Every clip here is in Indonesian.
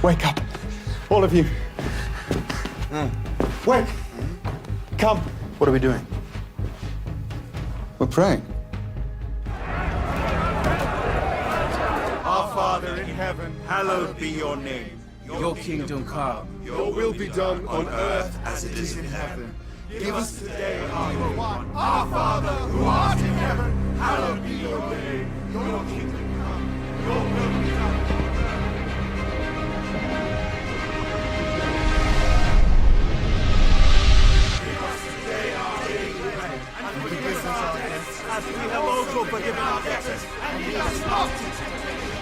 Wake up. All of you. Wake. Come. What are we doing? We're praying. Our Father in heaven, hallowed be your name. Your kingdom come. Your will be done on earth as it is in heaven. Give us today our daily bread. Our Father who art in heaven, hallowed be your name. Your kingdom come. Your will be done on earth. Give us today our daily bread, and forgive us our debts, as we have also forgiven our debtors, and lead us not into temptation.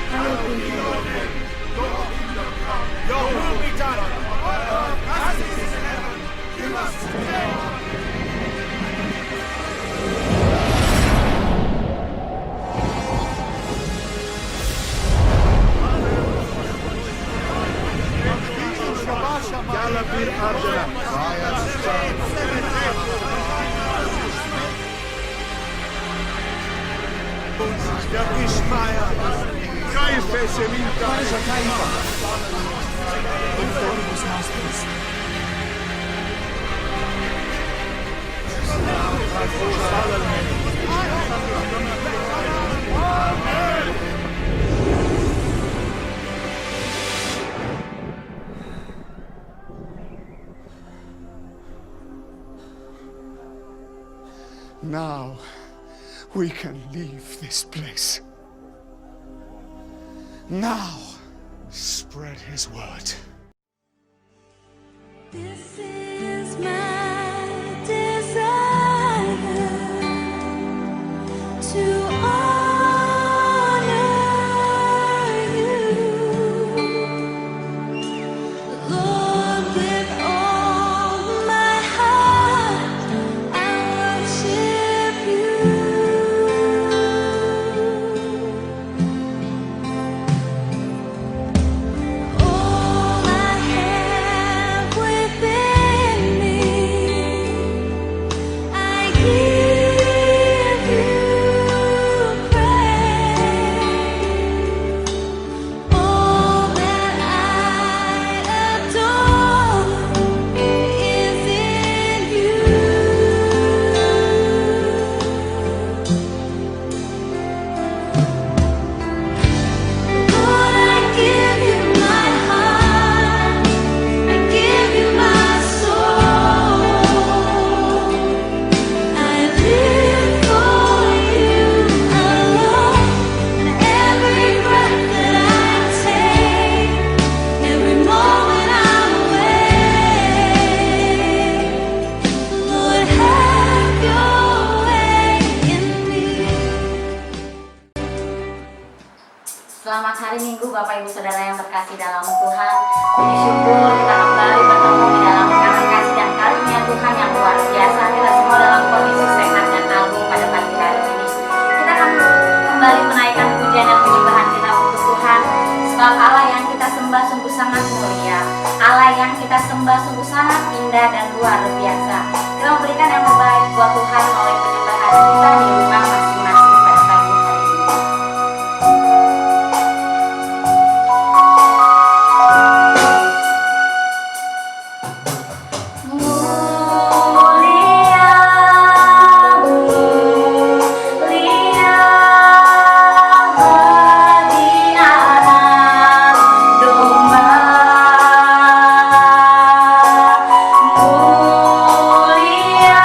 Hallowed be your name. Your kingdom come. Your will be done on earth as it is in heaven. Give us today. Yalla bir ardına. Ishmael, Caife Seminta. Now we can leave this place. Now spread his word. This is my desire to honor you, Lord, with all my heart. I worship you. All I have within me, I give you praise. All that I adore is in you. Lord, I give you my heart, I give you my soul. I live for you alone, and every breath that I take, every moment I'm awake. Lord, have your way in me. Selamat hari Minggu Bapak Ibu Saudara yang terkasih dalam Tuhan. Puji syukur kita kembali bertemu di dalam karena kasih dan karunia Tuhan yang luar biasa. Kita semua dalam kondisi sehat dan agung pada pagi hari ini. Kita akan kembali menaikkan pujian dan penyembahan kita untuk Tuhan. Sebab Allah yang kita sembah sungguh sangat mulia, Allah yang kita sembah sungguh sangat indah dan luar biasa. Kita memberikan yang terbaik buat Tuhan melalui penyembahan kita di rumah masing-masing pada pagi hari ini. Mulia, mulia bagi anak domba. Mulia,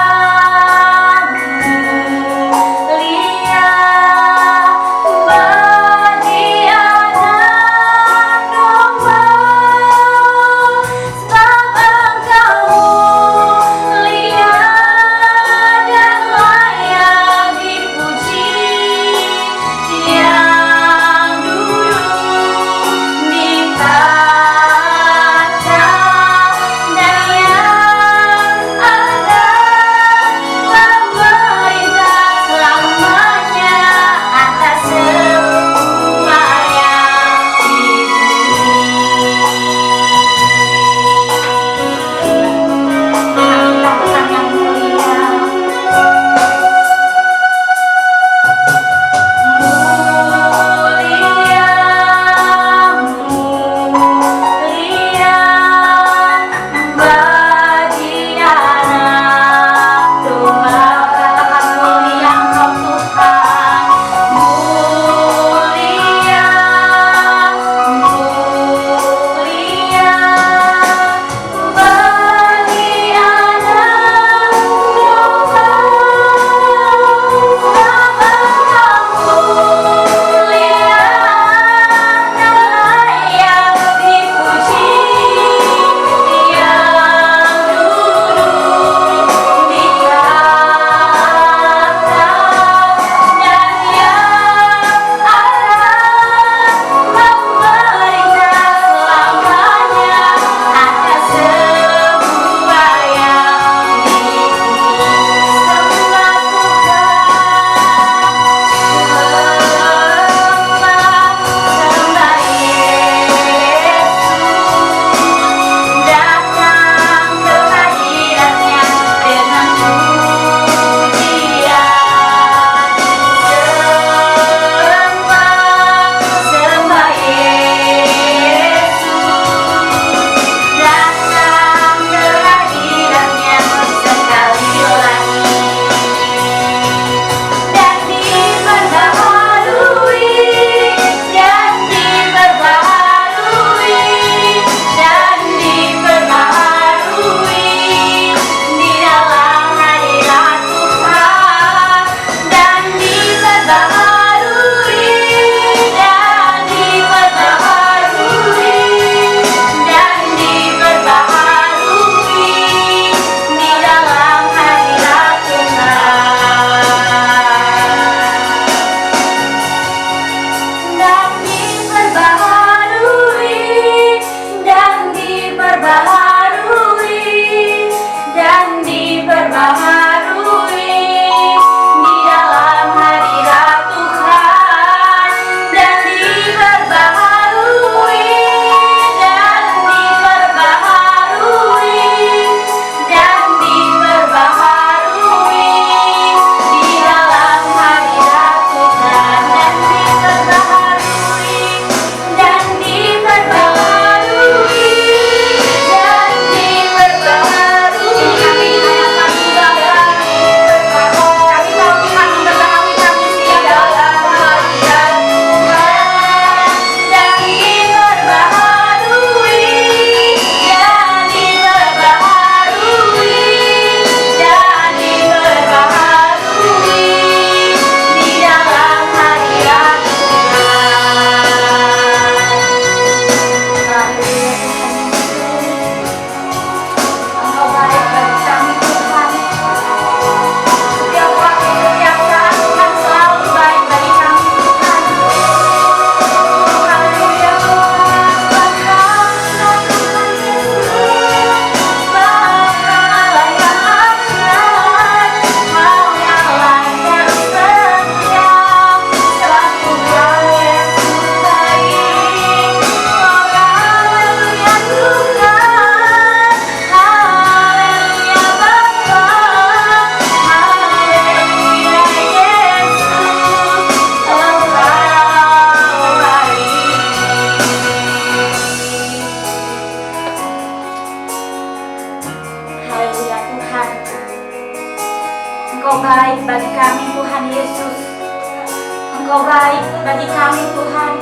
Engkau baik bagi kami Tuhan.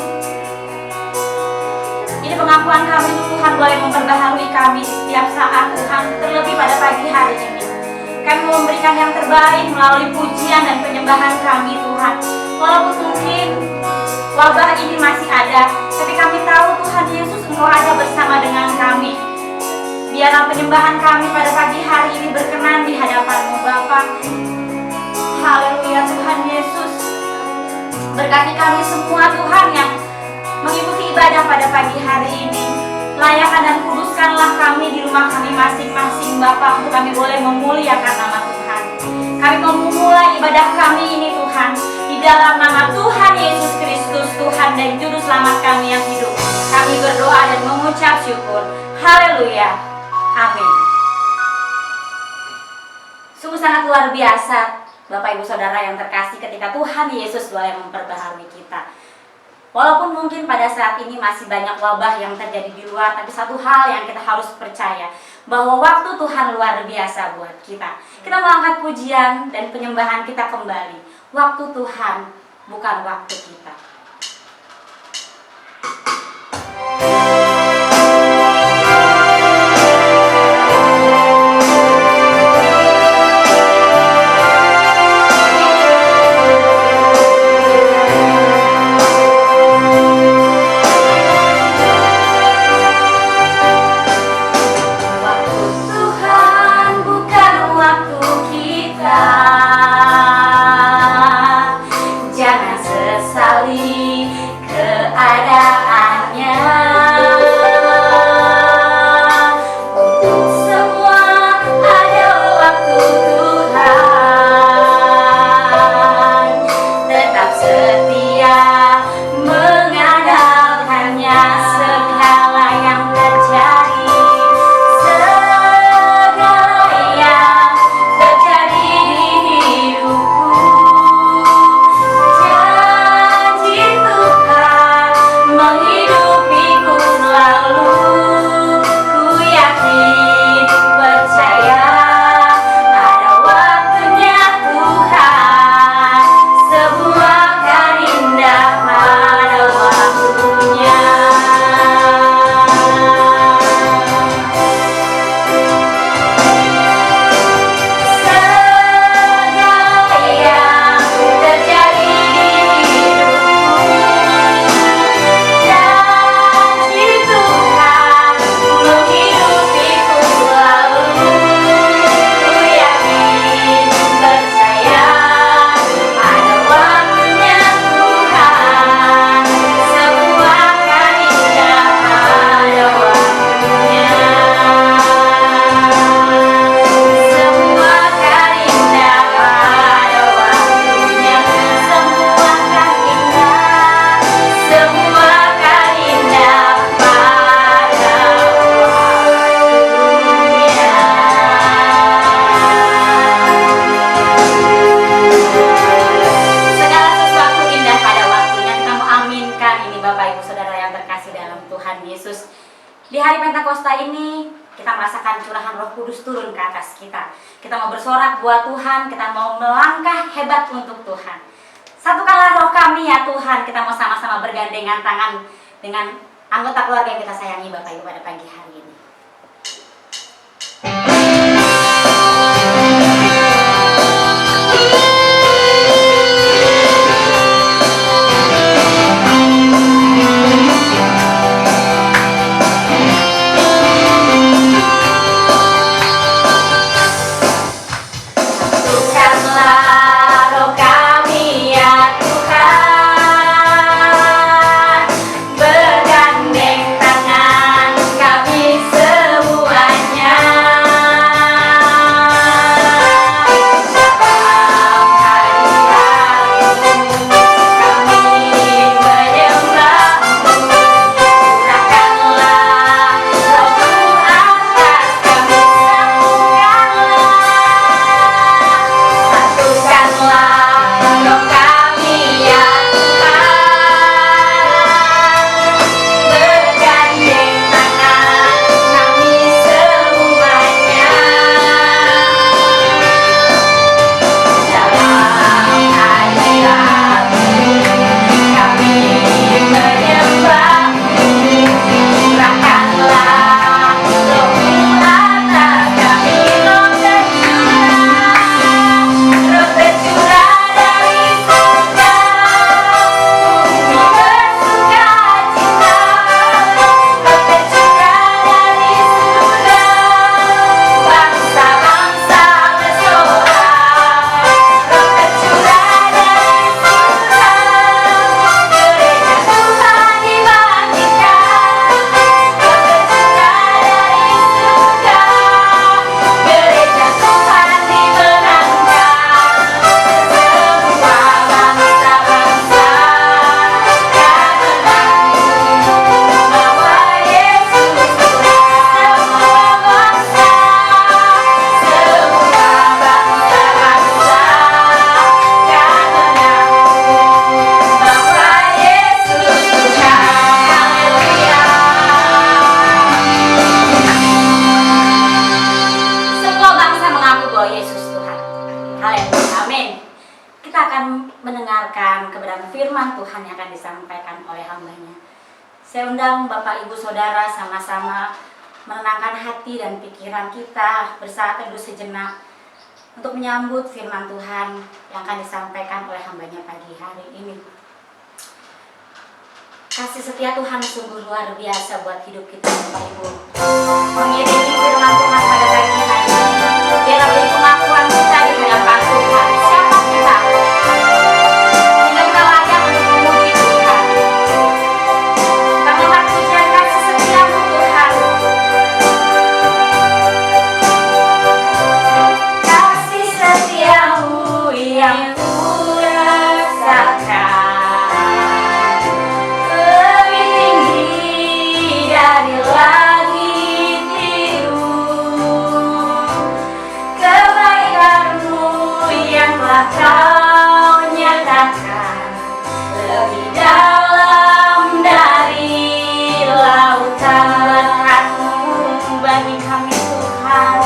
Ini pengakuan kami Tuhan boleh memperbaharui kami setiap saat Tuhan, terlebih pada pagi hari ini. Kami mau memberikan yang terbaik melalui pujian dan penyembahan kami Tuhan. Walaupun mungkin wabah ini masih ada, tapi kami tahu Tuhan Yesus Engkau ada bersama dengan kami. Biarlah penyembahan kami pada pagi hari ini berkenan di hadapan-Mu Bapa. Haleluya Tuhan Yesus. Berkati kami semua Tuhan yang mengikuti ibadah pada pagi hari ini. Layakan dan kuduskanlah kami di rumah kami masing-masing Bapa, untuk kami boleh memuliakan nama Tuhan. Kami mau memulai ibadah kami ini Tuhan di dalam nama Tuhan Yesus Kristus, Tuhan dan Juru Selamat kami yang hidup. Kami berdoa dan mengucap syukur. Haleluya. Amin. Sungguh sangat luar biasa Bapak Ibu Saudara yang terkasih, ketika Tuhan Yesus boleh memperbaharui kita. Walaupun mungkin pada saat ini masih banyak wabah yang terjadi di luar, tapi satu hal yang kita harus percaya, bahwa waktu Tuhan luar biasa buat kita. Kita mengangkat pujian dan penyembahan kita kembali. Waktu Tuhan bukan waktu kita. Di hari Pentakosta ini kita merasakan curahan Roh Kudus turun ke atas kita. Kita mau bersorak buat Tuhan, kita mau melangkah hebat untuk Tuhan. Satukanlah roh kami ya Tuhan, kita mau sama-sama bergandengan tangan dengan anggota keluarga yang kita sayangi Bapak Ibu pada pagi hari ini. Bergandeng tangan kami mendengarkan kebenaran firman Tuhan yang akan disampaikan oleh hambanya. Saya undang Bapak Ibu Saudara sama-sama menenangkan hati dan pikiran kita, bersaat teduh sejenak untuk menyambut firman Tuhan yang akan disampaikan oleh hambanya pagi hari ini. Kasih setia Tuhan sungguh luar biasa buat hidup kita, Bapak Ibu. Mengiringi firman Tuhan pada pagi hari ini, biarlah menjadi pengakuan kita di hadapan Tuhan. Siapa kita? Hingga kita layak untuk memuji Tuhan. Kita mohon pujian kasih setiamu Tuhan. Kasih setiamu yang ku rasakan dari langit biru, kebaikan-Mu yang telah Kau nyatakan lebih dalam dari lautan. Berkat-Mu bagi kami Tuhan,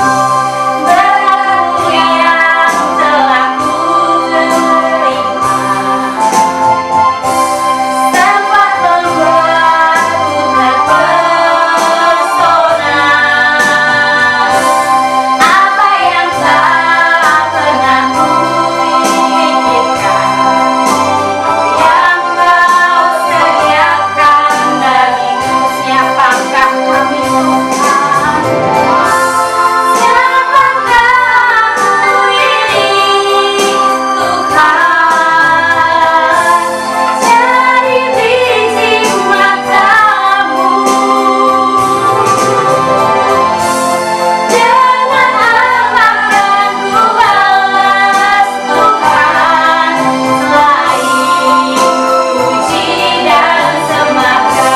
berkat-Mu yang telah Ku terima, sempat membuatku terpesona. Apa yang tak pernah ku pikirkan, yang Kau sediakan bagiku. Siapakah kami Tuhan? Siapakah ku ini Tuhan? Jadi biji mata-Mu, dengan apa kan ku balas Tuhan selain puji dan sembah Kau?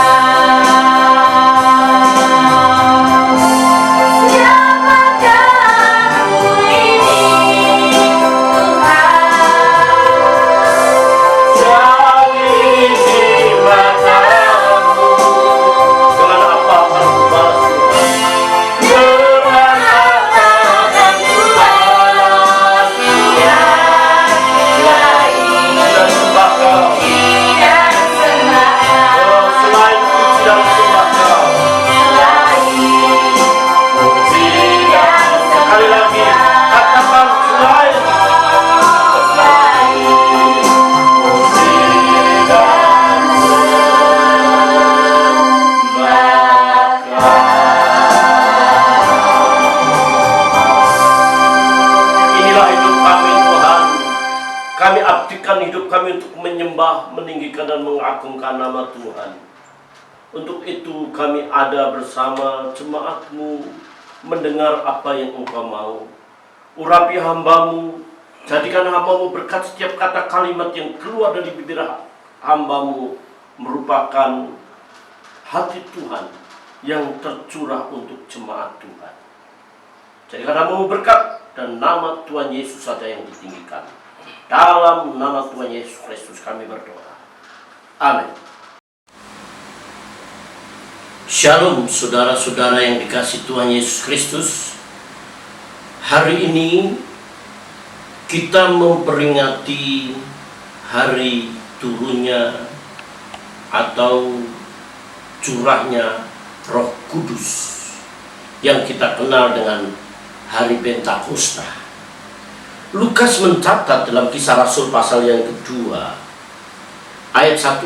Siapakah ku ini Tuhan? Inilah hidup kami Tuhan. Kami abdikan hidup kami untuk menyembah, meninggikan dan mengagungkan nama Tuhan. Untuk itu kami ada bersama jemaat-Mu, mendengar apa yang Engkau mau. Urapi hamba-Mu, jadikan hamba-Mu berkat setiap kata kalimat yang keluar dari bibir hamba-Mu merupakan hati Tuhan yang tercurah untuk jemaat Tuhan. Jadikan hamba-Mu berkat, dan nama Tuhan Yesus saja yang ditinggikan. Dalam nama Tuhan Yesus Kristus kami berdoa. Amin. Shalom saudara-saudara yang dikasihi Tuhan Yesus Kristus. Hari ini kita memperingati hari turunnya atau curahnya Roh Kudus yang kita kenal dengan hari Pentakosta. Lukas mencatat dalam Kisah Rasul pasal yang kedua ayat 1-4,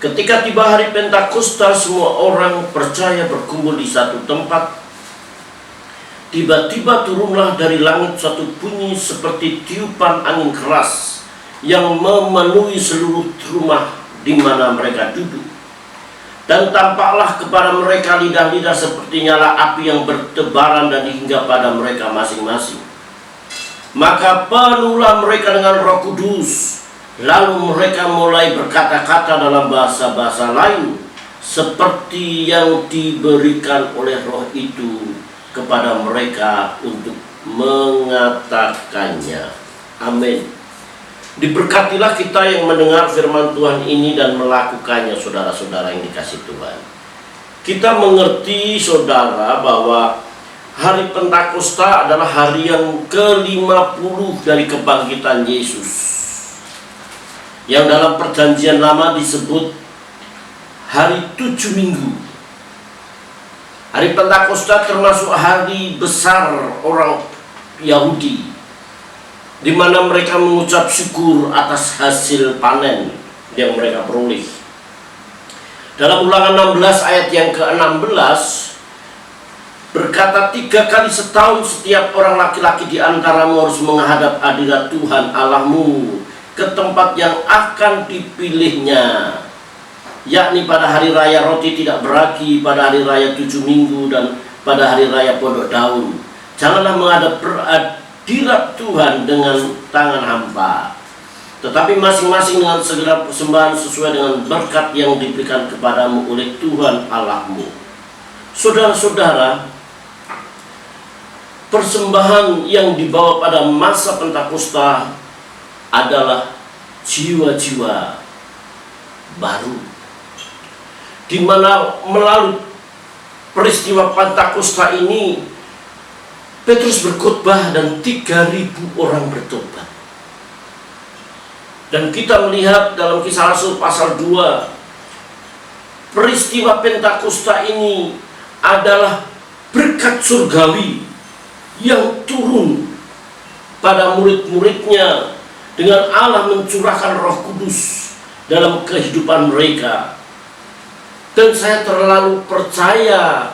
ketika tiba hari Pentakosta, semua orang percaya berkumpul di satu tempat. Tiba-tiba turunlah dari langit suatu bunyi seperti tiupan angin keras yang memenuhi seluruh rumah di mana mereka duduk. Dan tampaklah kepada mereka lidah-lidah seperti nyala api yang bertebaran dan hingga pada mereka masing-masing. Maka penuhlah mereka dengan Roh Kudus. Lalu mereka mulai berkata-kata dalam bahasa-bahasa lain seperti yang diberikan oleh Roh itu kepada mereka untuk mengatakannya. Amin. Diberkatilah kita yang mendengar firman Tuhan ini dan melakukannya, saudara-saudara yang dikasihi Tuhan. Kita mengerti, saudara, bahwa hari Pentakosta adalah hari yang ke-50 dari kebangkitan Yesus. yang dalam perjanjian lama disebut hari 7 minggu. Hari Pentakosta termasuk hari besar orang Yahudi, di mana mereka mengucap syukur atas hasil panen yang mereka peroleh. Dalam Ulangan 16 ayat yang ke-16 berkata, 3 kali setahun setiap orang laki-laki di antaramu harus menghadap hadirat Tuhan Allahmu ke tempat yang akan dipilihnya, yakni pada hari raya roti tidak beragi, pada hari raya 7 minggu, dan pada hari raya pondok daun. Janganlah menghadap berhadirat Tuhan dengan tangan hampa, tetapi masing-masing dengan segala persembahan sesuai dengan berkat yang diberikan kepadamu oleh Tuhan Allahmu. Saudara-saudara, persembahan yang dibawa pada masa Pentakosta adalah jiwa-jiwa baru, di mana melalui peristiwa Pentakosta ini Petrus berkhotbah dan 3.000 orang bertobat. Dan kita melihat dalam Kisah Rasul pasal 2, peristiwa Pentakosta ini adalah berkat surgawi yang turun pada murid-muridnya dengan Allah mencurahkan Roh Kudus dalam kehidupan mereka. Dan saya terlalu percaya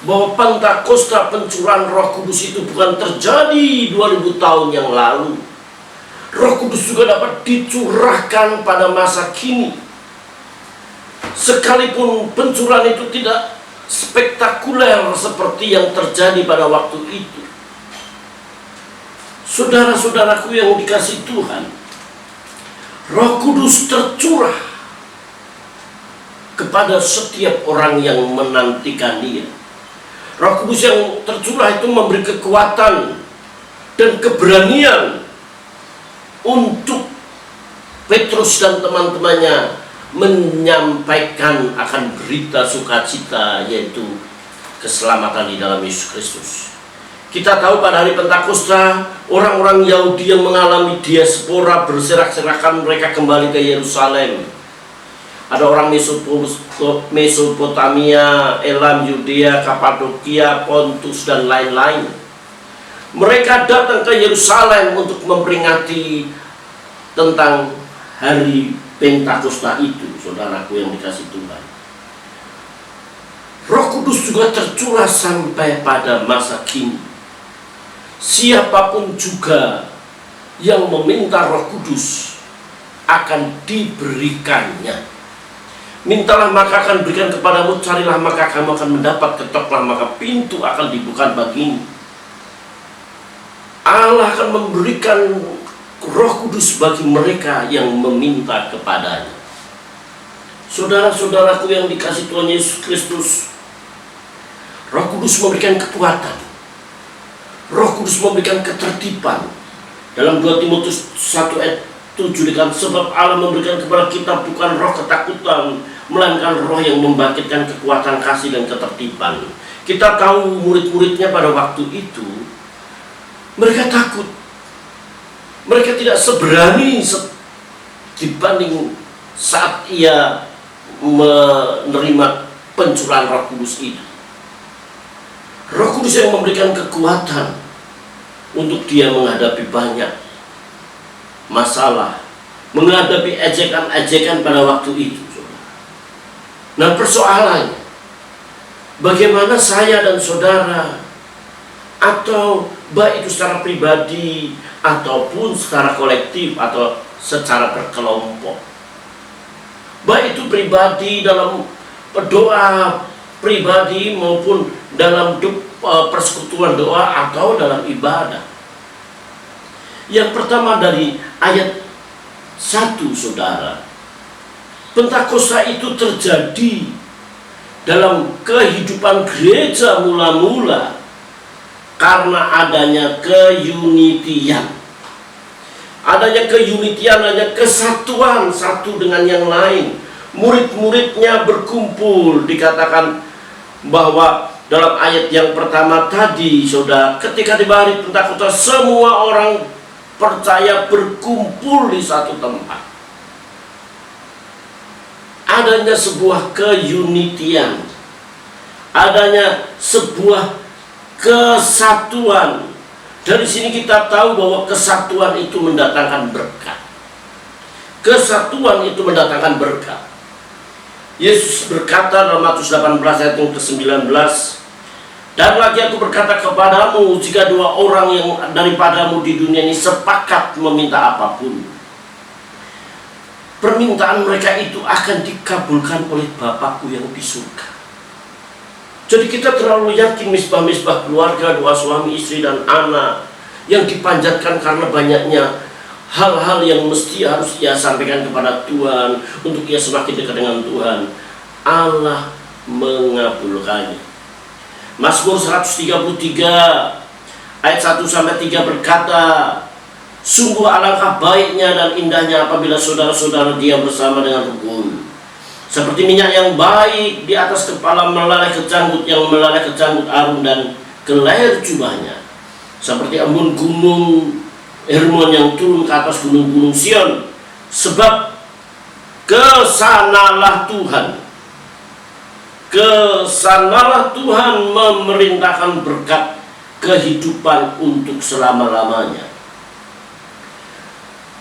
bahwa Pentakosta, pencurahan Roh Kudus itu bukan terjadi 2000 tahun yang lalu. Roh Kudus juga dapat dicurahkan pada masa kini, sekalipun pencurahan itu tidak spektakuler seperti yang terjadi pada waktu itu. Saudara-saudaraku yang dikasihi Tuhan, Roh Kudus tercurah kepada setiap orang yang menantikan Dia. Roh Kudus yang tercurah itu memberi kekuatan dan keberanian untuk Petrus dan teman-temannya menyampaikan akan berita sukacita, yaitu keselamatan di dalam Yesus Kristus. Kita tahu pada hari Pentakosta, orang-orang Yahudi yang mengalami diaspora berserak-serakan, mereka kembali ke Yerusalem. Ada orang Mesopotamia, Elam, Yudea, Kapadokia, Pontus, dan lain-lain. Mereka datang ke Yerusalem untuk memperingati tentang hari Pentakosta itu, saudaraku yang dikasihi Tuhan. Roh Kudus juga tercurah sampai pada masa kini. Siapapun juga yang meminta Roh Kudus akan diberikannya. Mintalah maka akan diberikan kepadamu, carilah maka kamu akan mendapat, ketoklah maka pintu akan dibuka bagimu. Allah akan memberikan Roh Kudus bagi mereka yang meminta kepadanya. Saudara-saudaraku yang dikasihi Tuhan Yesus Kristus, Roh Kudus memberikan kekuatan, Roh Kudus memberikan ketertiban. Dalam 2 Timotius 1 ayat 7 dikatakan, sebab Allah memberikan kepada kita bukan roh ketakutan, melainkan roh yang membangkitkan kekuatan, kasih, dan ketertiban. Kita tahu murid-muridnya pada waktu itu, mereka takut. Mereka tidak seberani dibanding saat ia menerima pencurahan Roh Kudus itu. Roh Kudus yang memberikan kekuatan untuk dia menghadapi banyak masalah, menghadapi ejekan-ejekan pada waktu itu. Nah, persoalannya, bagaimana saya dan saudara, atau baik itu secara pribadi ataupun secara kolektif atau secara berkelompok, baik itu pribadi dalam doa pribadi maupun dalam persekutuan doa atau dalam ibadah. Yang pertama dari ayat 1, saudara, Pentakosta itu terjadi dalam kehidupan gereja mula-mula karena adanya keunitian. Adanya keunitian, adanya kesatuan satu dengan yang lain. Murid-muridnya berkumpul, dikatakan bahwa dalam ayat yang pertama tadi, saudara, ketika di hari Pentakosta semua orang percaya berkumpul di satu tempat. adanya sebuah keunitian, adanya sebuah kesatuan. Dari sini kita tahu bahwa kesatuan itu mendatangkan berkat. Kesatuan itu mendatangkan berkat. Yesus berkata dalam Matius 18 ayat yang ke-19, dan lagi aku berkata kepadamu, jika dua orang yang daripadamu di dunia ini sepakat meminta apapun, permintaan mereka itu akan dikabulkan oleh Bapakku yang di surga. Jadi kita terlalu yakin misbah-misbah keluarga, doa suami, istri, dan anak yang dipanjatkan karena banyaknya hal-hal yang mesti harus ia sampaikan kepada Tuhan untuk ia semakin dekat dengan Tuhan. Allah mengabulkannya. Mazmur 133 ayat 1-3 berkata, sungguh alangkah baiknya dan indahnya apabila saudara-saudara diam bersama dengan rukun. Seperti minyak yang baik di atas kepala melalai kecanggut yang melalai kecanggut Harun dan ke leher jubahnya. Seperti embun gunung Hermon yang turun ke atas gunung-gunung Sion. Sebab kesanalah Tuhan memerintahkan berkat kehidupan untuk selama-lamanya.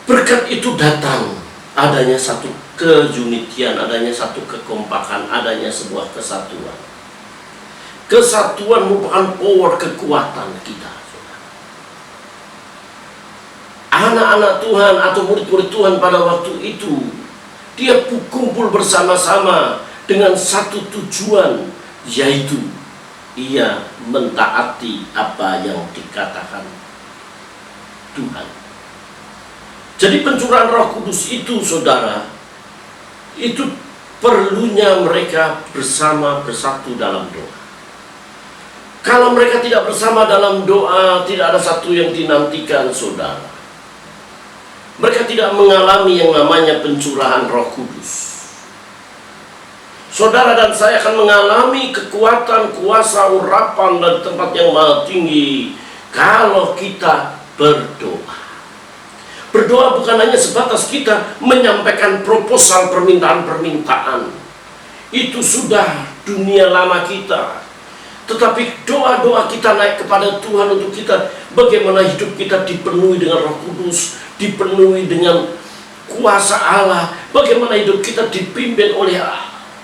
Berkat itu datang, adanya satu keunitian, adanya satu kekompakan, adanya sebuah kesatuan. Kesatuan merupakan power kekuatan kita. Anak-anak Tuhan atau murid-murid Tuhan pada waktu itu, dia kumpul bersama-sama dengan satu tujuan, yaitu ia mentaati apa yang dikatakan Tuhan. Jadi pencurahan Roh Kudus itu, saudara, itu perlunya mereka bersatu dalam doa. Kalau mereka tidak bersama dalam doa, tidak ada satu yang dinantikan, saudara. Mereka tidak mengalami yang namanya pencurahan Roh Kudus. Saudara dan saya akan mengalami kekuatan, kuasa, urapan dan tempat yang maha tinggi kalau kita berdoa. Berdoa bukan hanya sebatas kita menyampaikan proposal permintaan-permintaan. Itu sudah dunia lama kita. Tetapi doa-doa kita naik kepada Tuhan untuk kita, bagaimana hidup kita dipenuhi dengan Roh Kudus, dipenuhi dengan kuasa Allah, bagaimana hidup kita dipimpin oleh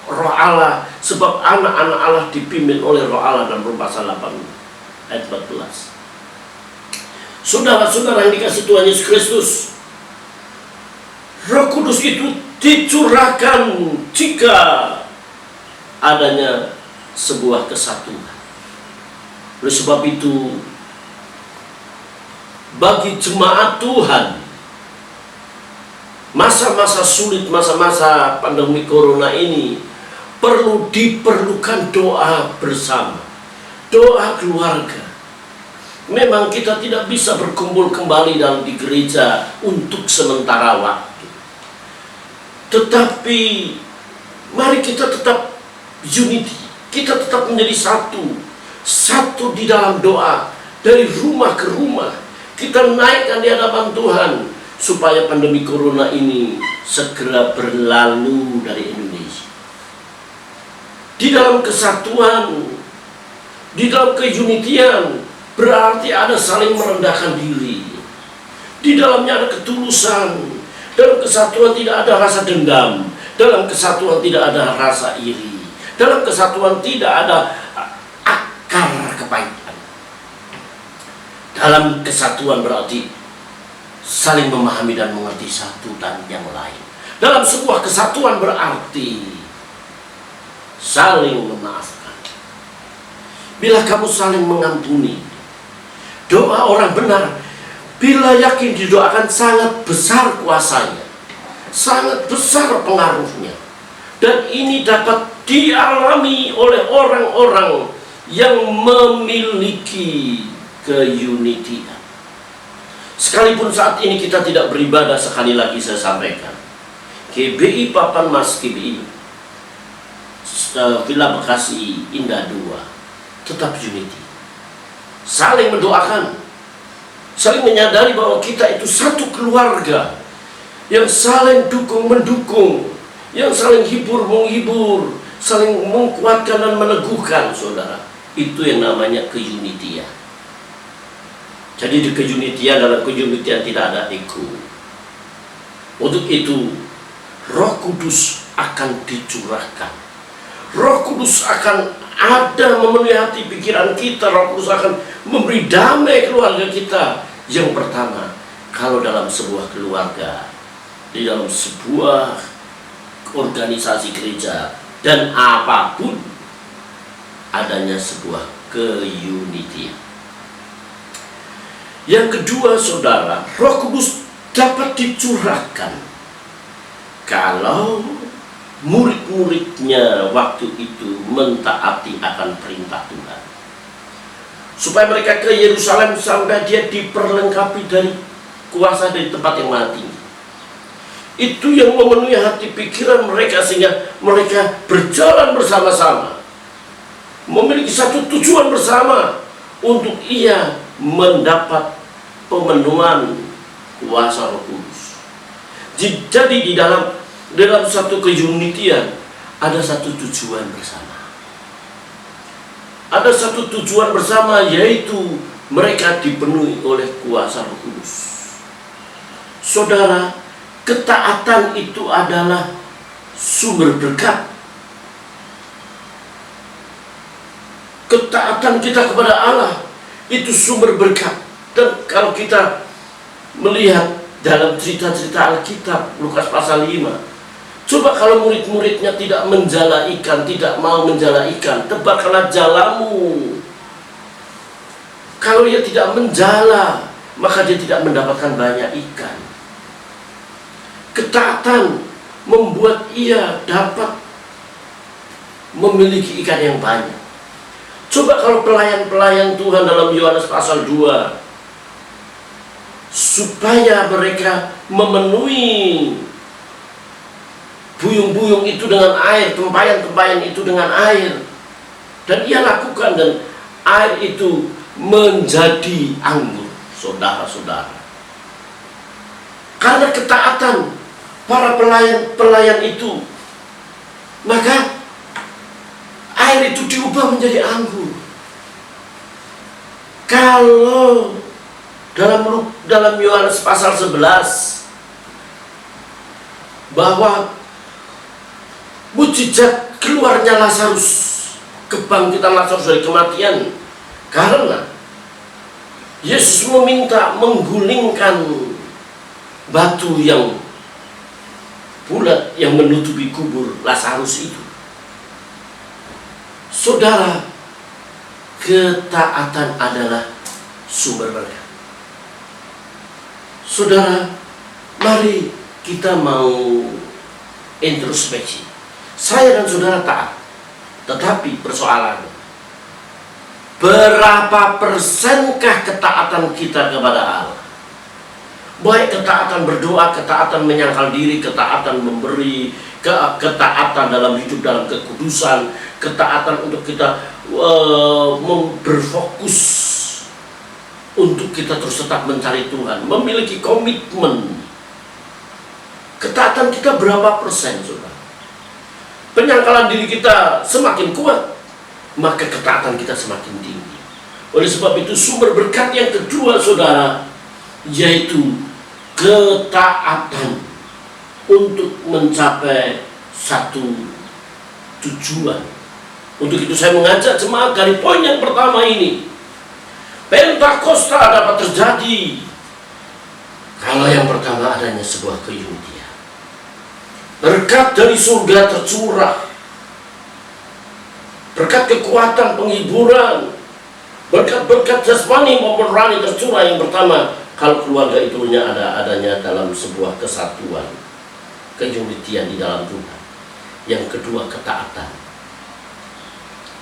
Roh Allah, sebab anak-anak Allah dipimpin oleh Roh Allah dalam Roma pasal 8 ayat 14. Saudara-saudara yang dikasih Tuhan Yesus Kristus, Roh Kudus itu dicurahkan jika adanya sebuah kesatuan. Oleh sebab itu, bagi jemaat Tuhan, masa-masa sulit, masa-masa pandemi corona ini diperlukan doa bersama, doa keluarga. Memang kita tidak bisa berkumpul kembali di gereja untuk sementara waktu, tetapi mari kita tetap unity, kita tetap menjadi satu di dalam doa, dari rumah ke rumah kita naikkan di hadapan Tuhan supaya pandemi corona ini segera berlalu dari Indonesia. Di dalam kesatuan, di dalam keunitian, berarti ada saling merendahkan diri. Di dalamnya ada ketulusan. Dalam kesatuan tidak ada rasa dendam. Dalam kesatuan tidak ada rasa iri. Dalam kesatuan tidak ada akar kepahitan. Dalam kesatuan berarti saling memahami dan mengerti satu dan yang lain. Dalam sebuah kesatuan berarti saling memaafkan. Bila kamu saling mengampuni, doa orang benar, bila yakin didoakan, sangat besar kuasanya, sangat besar pengaruhnya. Dan ini dapat dialami oleh orang-orang yang memiliki keunitian. Sekalipun saat ini kita tidak beribadah, sekali lagi saya sampaikan, GBI Papan Mas GBI Villa Bekasi Indah 2 tetap unity, saling mendoakan, saling menyadari bahwa kita itu satu keluarga yang saling dukung-mendukung, yang saling menghibur, saling menguatkan dan meneguhkan, saudara. Itu yang namanya keunitian. Jadi di keunitian, dalam keunitian tidak ada ego. Untuk itu Roh Kudus akan dicurahkan. Roh Kudus akan ada memenuhi hati pikiran kita. Roh Kudus akan memberi damai keluarga kita. Yang pertama, kalau dalam sebuah keluarga, di dalam sebuah organisasi gereja, dan apapun, adanya sebuah keunitian. Yang kedua, saudara, Roh Kudus dapat dicurahkan kalau murid-muridnya waktu itu mentaati akan perintah Tuhan, supaya mereka ke Yerusalem sampai dia diperlengkapi dari kuasa dari tempat yang maha tinggi. Itu yang memenuhi hati pikiran mereka, sehingga mereka berjalan bersama-sama, memiliki satu tujuan bersama untuk ia mendapat pemenuhan kuasa Roh Kudus. Jadi di dalam satu keunitian ada satu tujuan bersama. Ada satu tujuan bersama, yaitu mereka dipenuhi oleh kuasa Roh Kudus. Saudara, ketaatan itu adalah sumber berkat. Ketaatan kita kepada Allah itu sumber berkat. Dan kalau kita melihat dalam cerita-cerita Alkitab, Lukas pasal 5, coba kalau murid-muridnya tidak menjala ikan, tidak mau menjala ikan, tebaklah jalamu. Kalau ia tidak menjala, maka dia tidak mendapatkan banyak ikan. Ketaatan membuat ia dapat memiliki ikan yang banyak. Coba kalau pelayan-pelayan Tuhan dalam Yohanes pasal 2, supaya mereka memenuhi buyung-buyung itu dengan air, tempayan-tempayan itu dengan air, dan ia lakukan, dan air itu menjadi anggur, saudara-saudara. Karena ketaatan para pelayan itu, maka air itu diubah menjadi anggur. Kalau dalam Yohanes pasal 11, bahwa mujizat keluarnya Lazarus, kebangkitan Lazarus dari kematian, karena Yesus meminta menggulingkan batu yang bulat yang menutupi kubur Lazarus itu. Saudara, ketaatan adalah sumber berkat. Saudara, mari kita mau introspeksi. Saya dan saudara taat, tetapi persoalannya, berapa persenkah ketaatan kita kepada Allah? Baik ketaatan berdoa, ketaatan menyangkal diri, ketaatan memberi, ketaatan dalam hidup dalam kekudusan, ketaatan untuk kita berfokus untuk kita terus tetap mencari Tuhan, memiliki komitmen. Ketaatan kita berapa persen, saudara? Penyangkalan diri kita semakin kuat, maka ketaatan kita semakin tinggi. Oleh sebab itu, sumber berkat yang kedua, saudara, yaitu ketaatan untuk mencapai satu tujuan. Untuk itu saya mengajak jemaat dari poin yang pertama ini. Pentakosta dapat terjadi kalau yang pertama adanya sebuah keunitian. Berkat dari surga tercurah, berkat kekuatan penghiburan, berkat-berkat jasmani maupun rohani tercurah. Yang pertama, kalau keluarga itu adanya dalam sebuah kesatuan, keunitian di dalam Tuhan. Yang kedua, ketaatan.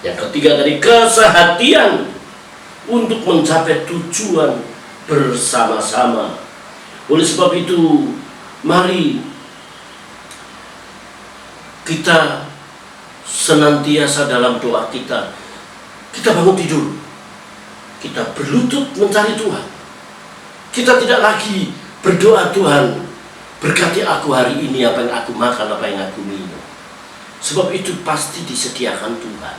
Yang ketiga tadi, kesehatian untuk mencapai tujuan bersama-sama. Oleh sebab itu, mari kita senantiasa dalam doa kita bangun tidur, kita berlutut mencari Tuhan. Kita tidak lagi berdoa, Tuhan, Berkati aku hari ini apa yang aku makan, apa yang aku minum. Sebab itu pasti disediakan Tuhan.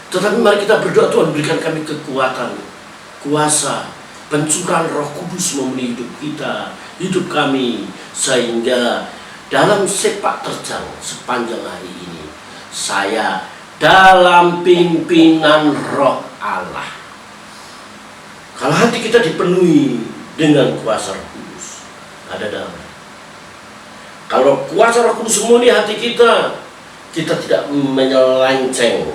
Tetapi mari kita berdoa, Tuhan berikan kami kekuatan, kuasa, pencurahan Roh Kudus memenuhi hidup kita, hidup kami, sehingga dalam sepak terjang sepanjang hari ini saya dalam pimpinan Roh Allah. Kalau hati kita dipenuhi dengan kuasa Roh Kudus, ada damai. Kalau kuasa Roh Kudus memenuhi hati kita, kita tidak menyelenceng,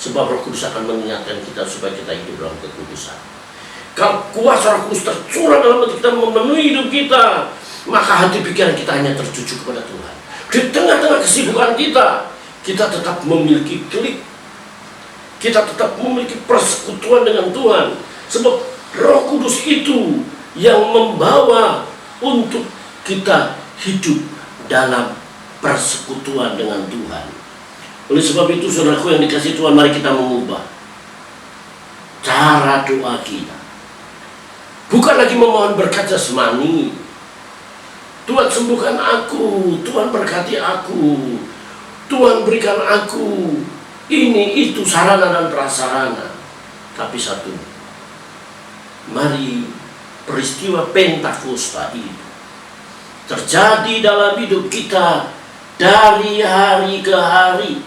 sebab Roh Kudus akan mengingatkan kita supaya kita hidup dalam kekudusan. Kalau kuasa Roh Kudus tercurah dalam hati kita, memenuhi hidup kita, maka hati pikiran kita hanya tertuju kepada Tuhan. Di tengah-tengah kesibukan kita, kita tetap memiliki klik, kita tetap memiliki persekutuan dengan Tuhan. Sebab Roh Kudus itu yang membawa untuk kita hidup dalam persekutuan dengan Tuhan. Oleh sebab itu, saudaraku yang dikasihi Tuhan, mari kita mengubah cara doa kita. Bukan lagi memohon berkat jasmani. Tuhan sembuhkan aku, Tuhan berkati aku, Tuhan berikan aku ini, itu, sarana dan prasarana. Tapi satu, mari peristiwa Pentakosta itu terjadi dalam hidup kita dari hari ke hari.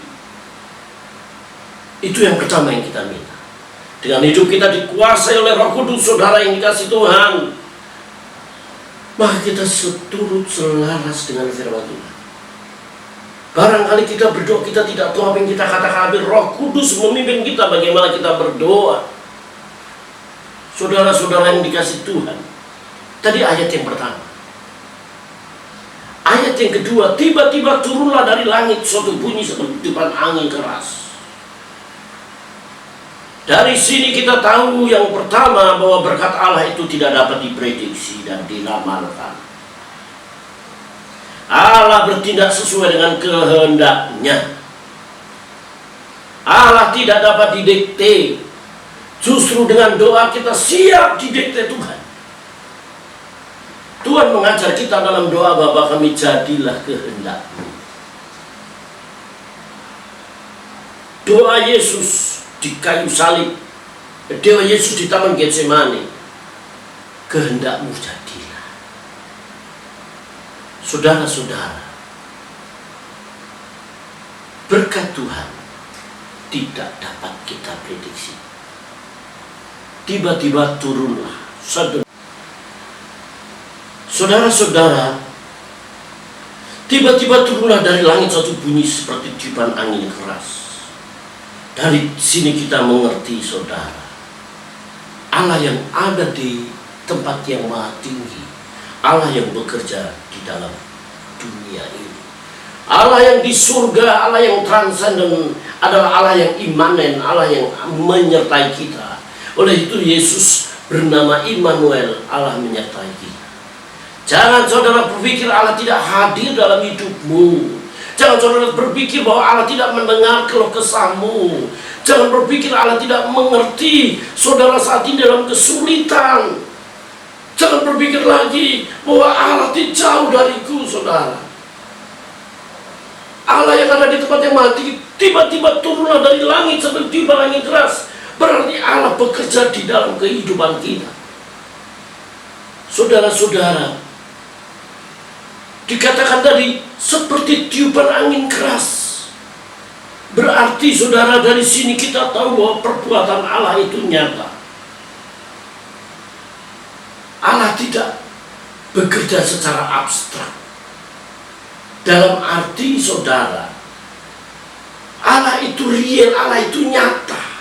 Itu yang pertama yang kita minta. Dengan hidup kita dikuasai oleh Roh Kudus, saudara yang dikasihi Tuhan, maka kita seturut selaras dengan firman Tuhan. Barangkali kita berdoa, kita tidak tahu apa yang kita katakan, tapi Roh Kudus memimpin kita bagaimana kita berdoa. Saudara-saudara yang dikasihi Tuhan, tadi ayat yang pertama. Ayat yang kedua, tiba-tiba turunlah dari langit suatu bunyi seperti tiupan angin keras. Dari sini kita tahu yang pertama bahwa berkat Allah itu tidak dapat diprediksi dan diramalkan. Allah bertindak sesuai dengan kehendaknya. Allah tidak dapat didikte. Justru dengan doa kita siap didikte Tuhan. Tuhan mengajar kita dalam doa, Bapa kami, jadilah kehendak-Mu. Doa Yesus di kayu salib, doa Yesus di Taman Getsemani, kehendak-Mu jadilah. Saudara-saudara, berkat Tuhan tidak dapat kita prediksi. Tiba-tiba turunlah. Saudara-saudara, tiba-tiba turunlah dari langit suatu bunyi seperti tiupan angin keras. Dari sini kita mengerti, saudara, Allah yang ada di tempat yang maha tinggi, Allah yang bekerja di dalam dunia ini, Allah yang di surga, Allah yang transenden, adalah Allah yang imanen, Allah yang menyertai kita. Oleh itu Yesus bernama Immanuel, Allah menyertai kita. Jangan saudara berpikir Allah tidak hadir dalam hidupmu. Jangan saudara berpikir bahwa Allah tidak mendengar keluh kesahmu. Jangan berpikir Allah tidak mengerti saudara saat ini dalam kesulitan. Jangan berpikir lagi bahwa Allah tidak jauh dariku, saudara. Allah yang ada di tempat yang mati tiba-tiba turunlah dari langit seperti tiupan angin keras. Berarti Allah bekerja di dalam kehidupan kita. Saudara-saudara, dikatakan tadi seperti tiupan angin keras. Berarti saudara, dari sini kita tahu bahwa perbuatan Allah itu nyata. Allah tidak bekerja secara abstrak. Dalam arti saudara, Allah itu real, Allah itu nyata.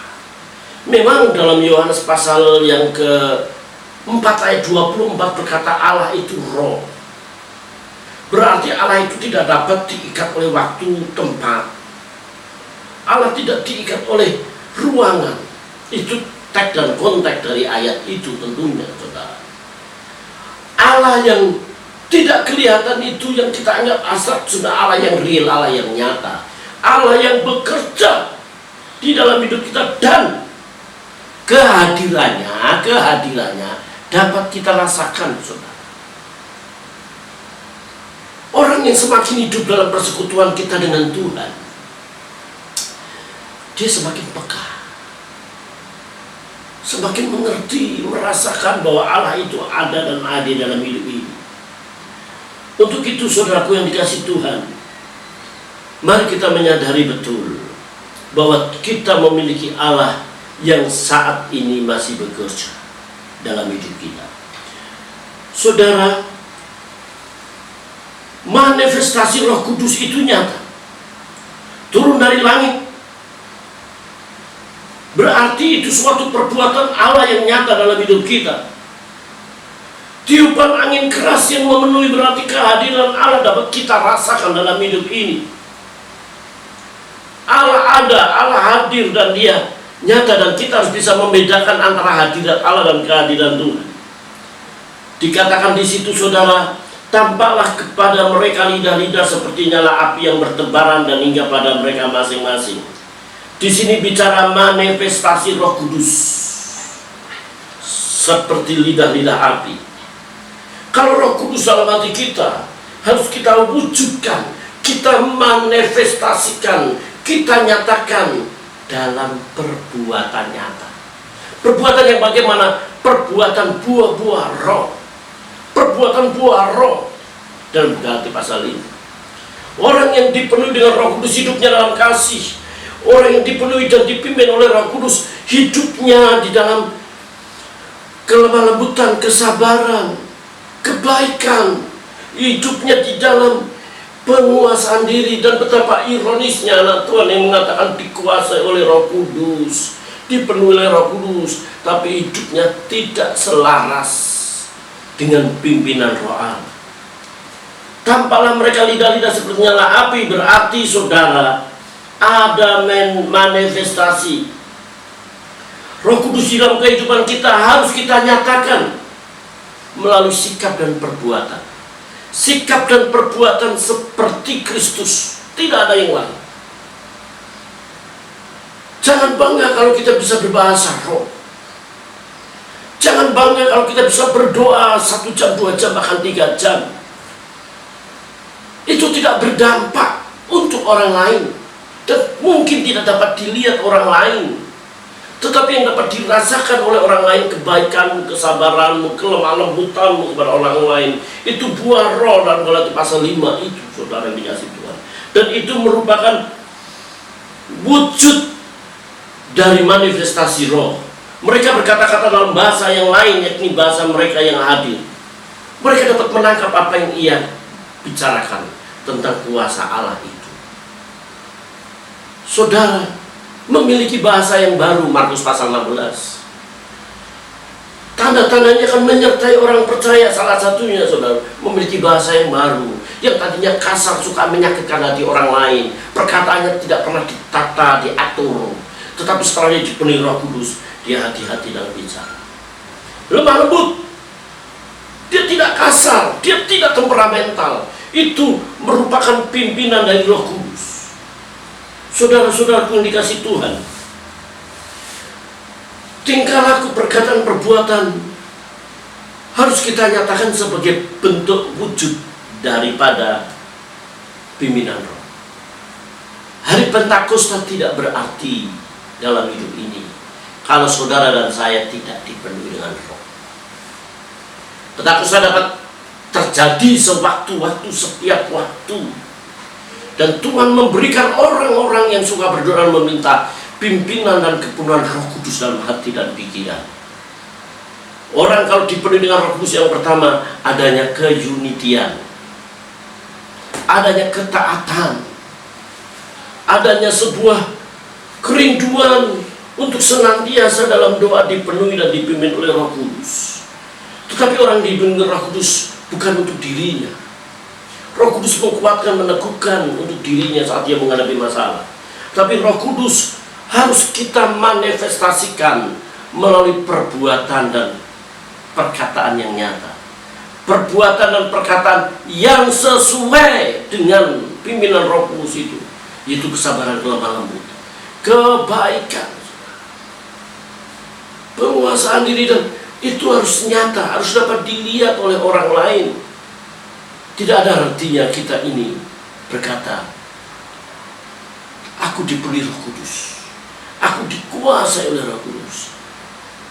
Memang dalam Yohanes pasal yang ke-4 ayat 24 berkata Allah itu roh. Berarti Allah itu tidak dapat diikat oleh waktu, tempat. Allah tidak diikat oleh ruangan. Itu teks dan konteks dari ayat itu tentunya, saudara. Allah yang tidak kelihatan itu yang kita anggap abstrak, sudah Allah yang real, Allah yang nyata. Allah yang bekerja di dalam hidup kita, dan kehadirannya dapat kita rasakan, saudara. Orang yang semakin hidup dalam persekutuan kita dengan Tuhan, dia semakin peka, semakin mengerti, merasakan bahwa Allah itu ada dan hadir dalam hidup ini. Untuk itu saudaraku yang dikasihi Tuhan, mari kita menyadari betul bahwa kita memiliki Allah yang saat ini masih bekerja dalam hidup kita. Saudara, manifestasi Roh Kudus itu nyata, turun dari langit. Berarti itu suatu perbuatan Allah yang nyata dalam hidup kita. Tiupan angin keras yang memenuhi berarti kehadiran Allah dapat kita rasakan dalam hidup ini. Allah ada, Allah hadir dan Dia nyata, dan kita harus bisa membedakan antara hadirat Allah dan kehadiran Tuhan. Dikatakan di situ saudara, tampaklah kepada mereka lidah-lidah seperti nyala api yang bertebaran dan hingga pada mereka masing-masing. Di sini bicara manifestasi Roh Kudus seperti lidah-lidah api. Kalau Roh Kudus dalam hati kita, harus kita wujudkan, kita manifestasikan, kita nyatakan dalam perbuatan nyata. Perbuatan yang bagaimana? Perbuatan buah-buah roh. Perbuatan buah roh dalam Galatia pasal 5. Orang yang dipenuhi dengan Roh Kudus hidupnya dalam kasih. Orang yang dipenuhi dan dipimpin oleh Roh Kudus hidupnya di dalam kelemah lembutan, kesabaran, kebaikan. Hidupnya di dalam penguasaan diri. Dan betapa ironisnya anak Tuhan yang mengatakan dikuasai oleh Roh Kudus, dipenuhi oleh Roh Kudus, tapi hidupnya tidak selaras dengan pimpinan Roh Allah. Tampaklah mereka lidah-lidah seperti nyala api, berarti saudara, ada manifestasi Roh Kudus dalam kehidupan kita. Harus kita nyatakan melalui sikap dan perbuatan. Sikap dan perbuatan seperti Kristus, tidak ada yang lain. Jangan bangga kalau kita bisa berbahasa roh. Jangan bangga kalau kita bisa berdoa 1 jam, 2 jam, bahkan 3 jam. Itu tidak berdampak untuk orang lain, dan mungkin tidak dapat dilihat orang lain. Tetapi yang dapat dirasakan oleh orang lain, kebaikanmu, kesabaranmu, kelemah lembutanmu kepada orang lain, itu buah roh dalam Galatia pasal 5 itu, saudara yang dikasih Tuhan. Dan itu merupakan wujud dari manifestasi roh. Mereka berkata-kata dalam bahasa yang lain, yakni bahasa mereka yang hadir. Mereka dapat menangkap apa yang ia bicarakan tentang kuasa Allah itu. Saudara memiliki bahasa yang baru, Markus pasal 16. Tanda-tandanya akan menyertai orang percaya. Salah satunya saudara, memiliki bahasa yang baru. Yang tadinya kasar, suka menyakitkan hati orang lain, perkataannya tidak pernah ditata, diatur. Tetapi setelah dia dipenuhi Roh Kudus, dia hati-hati dalam bicara, lemah lembut. Dia tidak kasar, dia tidak temperamental. Itu merupakan pimpinan dari Roh Kudus. Saudara-saudaraku yang dikasih Tuhan, tingkah laku, perkataan, perbuatan harus kita nyatakan sebagai bentuk wujud daripada pimpinan roh. Hari Pentakosta tidak berarti dalam hidup ini kalau saudara dan saya tidak dipenuhi dengan roh. Pentakosta dapat terjadi sewaktu-waktu, setiap waktu. Dan Tuhan memberikan orang-orang yang suka berdoa dan meminta pimpinan dan kepenuhan Roh Kudus dalam hati dan pikiran. Orang kalau dipenuhi dengan Roh Kudus, yang pertama adanya keunitian, adanya ketaatan, adanya sebuah kerinduan untuk senantiasa dalam doa dipenuhi dan dipimpin oleh Roh Kudus. Tetapi orang dipimpin Roh Kudus bukan untuk dirinya. Roh Kudus menguatkan, meneguhkan untuk dirinya saat dia menghadapi masalah. Tapi Roh Kudus harus kita manifestasikan melalui perbuatan dan perkataan yang nyata. Perbuatan dan perkataan yang sesuai dengan pimpinan Roh Kudus itu, yaitu kesabaran, kelemah lembut, kebaikan, penguasaan diri, dan itu harus nyata, harus dapat dilihat oleh orang lain. Tidak ada artinya kita ini berkata, aku dipenuhi Roh Kudus, aku dikuasai oleh Roh Kudus.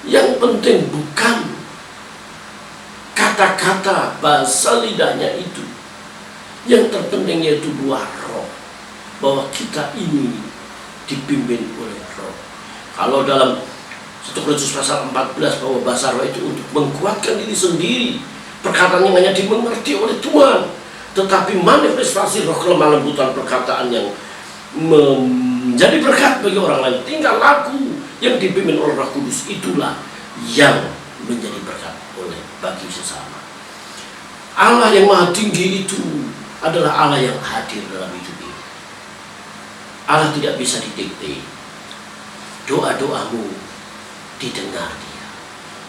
Yang penting bukan kata-kata bahasa lidahnya itu. Yang terpenting yaitu buah roh, bahwa kita ini dipimpin oleh roh. Kalau dalam 1 Korintus pasal 14 bahwa bahasa roh itu untuk menguatkan diri sendiri, perkataannya hanya dimengerti oleh Tuhan, tetapi manifestasi roh kelemah lembutan perkataan yang menjadi berkat bagi orang lain, tingkah laku yang dipimpin oleh Roh Kudus, itulah yang menjadi berkat oleh bagi sesama. Allah yang maha tinggi itu adalah Allah yang hadir dalam hidup ini. Allah tidak bisa didikte. Doa-doamu didengar dia.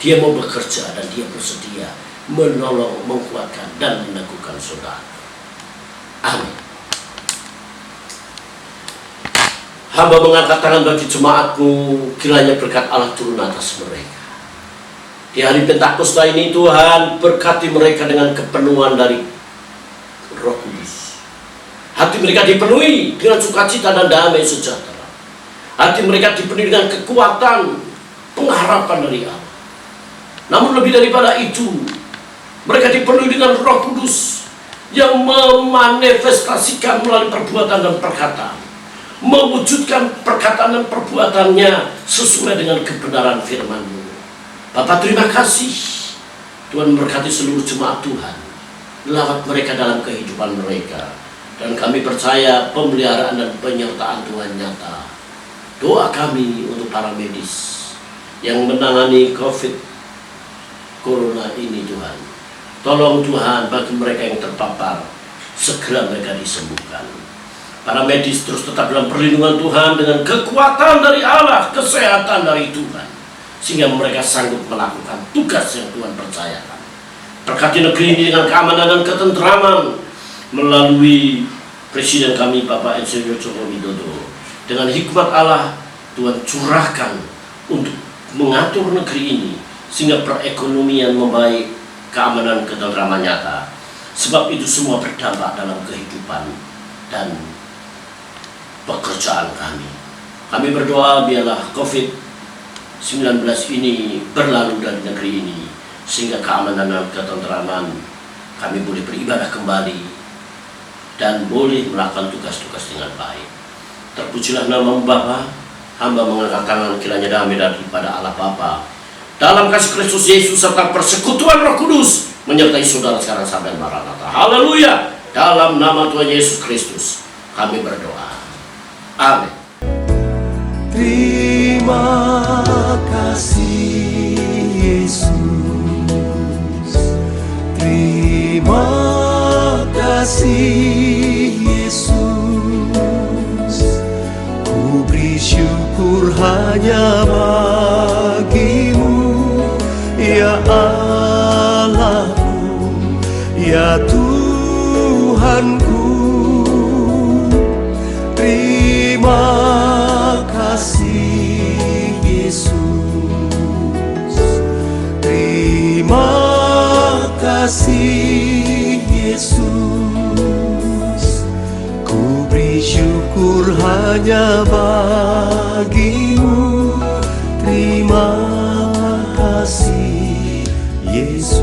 Dia mau bekerja dan dia bersedia menolong, menguatkan dan meneguhkan saudara. Amin. Hamba mengangkat tangan bagi jemaatmu, kiranya berkat Allah turun atas mereka. Di hari Pentakosta ini Tuhan berkati mereka dengan kepenuhan dari Roh Kudus. Hati mereka dipenuhi dengan sukacita dan damai sejahtera. Hati mereka dipenuhi dengan kekuatan, pengharapan dari Allah. Namun lebih daripada itu, mereka dipenuhi dengan Roh Kudus yang memanifestasikan melalui perbuatan dan perkataan, mewujudkan perkataan dan perbuatannya sesuai dengan kebenaran firman-Mu. Bapak terima kasih, Tuhan memberkati seluruh jemaat Tuhan, lawat mereka dalam kehidupan mereka, dan kami percaya pemeliharaan dan penyertaan Tuhan nyata. Doa kami untuk para medis yang menangani COVID Corona ini Tuhan, tolong Tuhan bagi mereka yang terpapar, segera mereka disembuhkan. Para medis terus tetap dalam perlindungan Tuhan dengan kekuatan dari Allah, kesehatan dari Tuhan, sehingga mereka sanggup melakukan tugas yang Tuhan percayakan. Berkati negeri ini dengan keamanan dan ketentraman melalui Presiden kami Bapak Insinyur Joko Widodo. Dengan hikmat Allah Tuhan curahkan untuk mengatur negeri ini sehingga perekonomian membaik, keamanan, ketentraman nyata. Sebab itu semua berdampak dalam kehidupan dan pekerjaan kami. Kami berdoa biarlah COVID-19 ini berlalu dari negeri ini, sehingga keamanan dan ketentraman kami boleh beribadah kembali dan boleh melakukan tugas-tugas dengan baik. Terpujilah nama Bapa. Hamba mengangkat tangan, kiranya damai daripada Allah Bapa, dalam kasih Kristus Yesus serta persekutuan Roh Kudus menyertai saudara sekarang sampai Maranatha. Haleluya. Dalam nama Tuhan Yesus Kristus kami berdoa. Amin. Terima kasih Yesus, terima kasih Yesus, ku beri syukur hanya bagimu, ya Allahku, ya Tuhanku. Terima kasih Yesus, terima kasih Yesus, ku beri syukur hanya bagimu. Terima kasih Yesus.